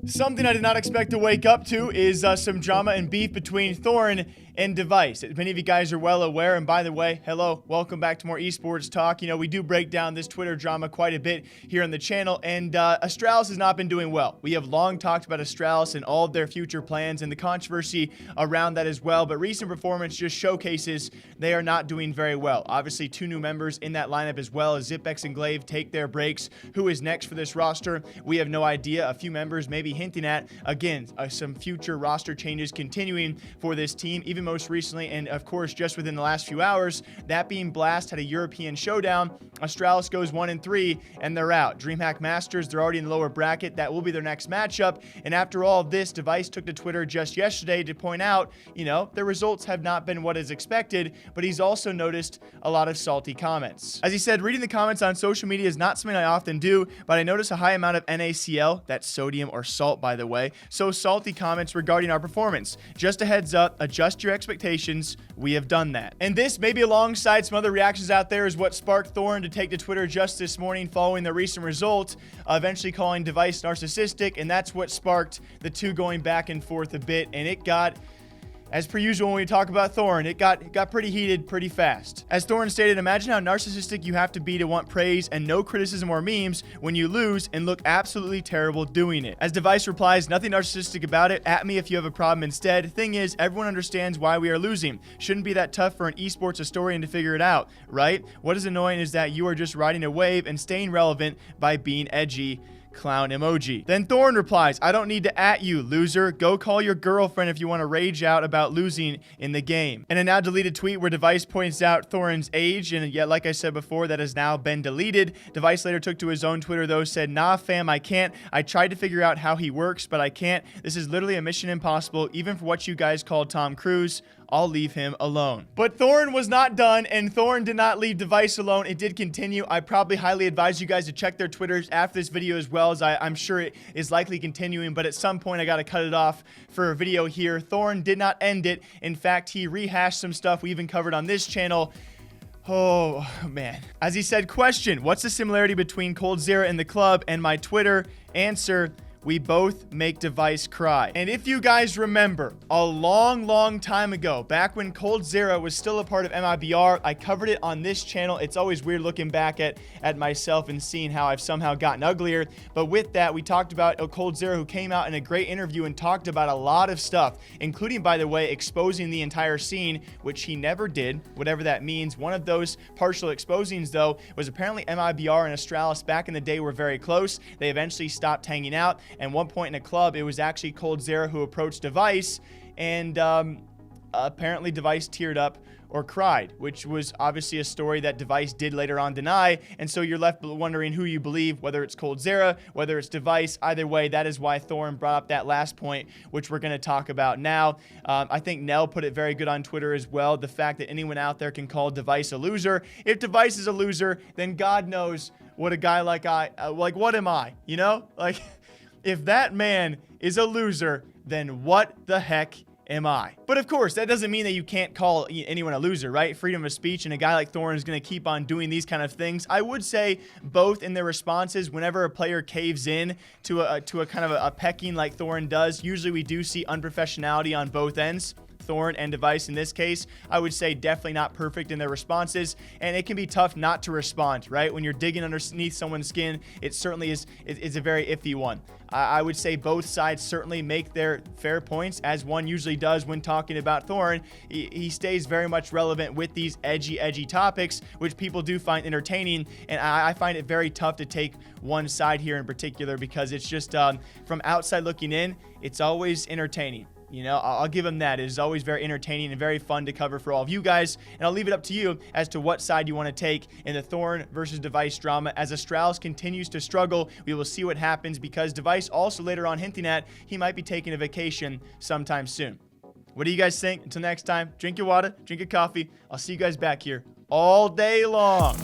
Something I did not expect to wake up to is some drama and beef between Thorin and Dev1ce. As many of you guys are well aware, and by the way, hello, welcome back to more esports talk. You know, we do break down this Twitter drama quite a bit here on the channel, and Astralis has not been doing well. We have long talked about Astralis and all of their future plans and the controversy around that as well, but recent performance just showcases they are not doing very well. Obviously, two new members in that lineup as well as Dev1ce and Glaive take their breaks. Who is next for this roster? We have no idea. A few members may be hinting at, again, some future roster changes continuing for this team, even most recently, and of course, just within the last few hours, that being Blast had a European showdown. Astralis goes 1-3, and they're out. DreamHack Masters, they're already in the lower bracket. That will be their next matchup, and after all of this, Dev1ce took to Twitter just yesterday to point out, you know, their results have not been what is expected, but he's also noticed a lot of salty comments. As he said, reading the comments on social media is not something I often do, but I notice a high amount of NaCl, that's sodium or salt, by the way, so salty comments regarding our performance. Just a heads up, adjust your expectations. We have done that. And this, maybe alongside some other reactions out there, is what sparked Thorin to take to Twitter just this morning following the recent result, eventually calling Dev1ce narcissistic, and that's what sparked the two going back and forth a bit, and it got, as per usual when we talk about Thorin, it got pretty heated pretty fast. As Thorin stated, imagine how narcissistic you have to be to want praise and no criticism or memes when you lose and look absolutely terrible doing it. As Dev1ce replies, nothing narcissistic about it, at me if you have a problem instead. Thing is, everyone understands why we are losing. Shouldn't be that tough for an esports historian to figure it out, right? What is annoying is that you are just riding a wave and staying relevant by being edgy. Clown emoji. Then Thorin replies, I don't need to at you, loser. Go call your girlfriend if you want to rage out about losing in the game. And a now deleted tweet where Dev1ce points out Thorin's age, and yet, like I said before, that has now been deleted. Dev1ce later took to his own Twitter, though, said, nah, fam, I can't. I tried to figure out how he works, but I can't. This is literally a mission impossible, even for what you guys called Tom Cruise. I'll leave him alone. But Thorin was not done, and Thorin did not leave Dev1ce alone. It did continue. I probably highly advise you guys to check their Twitters after this video as well, as I'm sure it is likely continuing, but at some point I gotta cut it off for a video here. Thorin did not end it. In fact, he rehashed some stuff we even covered on this channel. Oh, man. As he said, question, what's the similarity between Coldzera and the club? And my Twitter answer, we both make Dev1ce cry. And if you guys remember, a long time ago, back when Coldzera was still a part of MiBR, I covered it on this channel. It's always weird looking back at myself and seeing how I've somehow gotten uglier. But with that, we talked about Coldzera, who came out in a great interview and talked about a lot of stuff, including, by the way, exposing the entire scene, which he never did, whatever that means. One of those partial exposings, though, was apparently MiBR and Astralis back in the day were very close. They eventually stopped hanging out. And one point in a club, it was actually Coldzera who approached Dev1ce, and apparently Dev1ce teared up or cried, which was obviously a story that Dev1ce did later on deny. And so you're left wondering who you believe, whether it's Coldzera, whether it's Dev1ce. Either way, that is why Thorin brought up that last point, which we're going to talk about now. I think Nell put it very good on Twitter as well. The fact that anyone out there can call Dev1ce a loser. If Dev1ce is a loser, then God knows what a guy like what am I? You know, like, if that man is a loser, then what the heck am I? But of course, that doesn't mean that you can't call anyone a loser, right? Freedom of speech, and a guy like Thorin is going to keep on doing these kind of things. I would say both in their responses, whenever a player caves in to a kind of a pecking like Thorin does, usually we do see unprofessionality on both ends. Thorin and Dev1ce in this case, I would say definitely not perfect in their responses, and it can be tough not to respond, right? When you're digging underneath someone's skin, it certainly is a very iffy one. I would say both sides certainly make their fair points, as one usually does when talking about Thorin. He stays very much relevant with these edgy topics, which people do find entertaining, and I find it very tough to take one side here in particular, because it's just from outside looking in, it's always entertaining. You know, I'll give him that. It is always very entertaining and very fun to cover for all of you guys. And I'll leave it up to you as to what side you want to take in the Thorin versus Dev1ce drama. As Astralis continues to struggle, we will see what happens, because Dev1ce also later on hinting at he might be taking a vacation sometime soon. What do you guys think? Until next time, drink your water, drink your coffee. I'll see you guys back here all day long.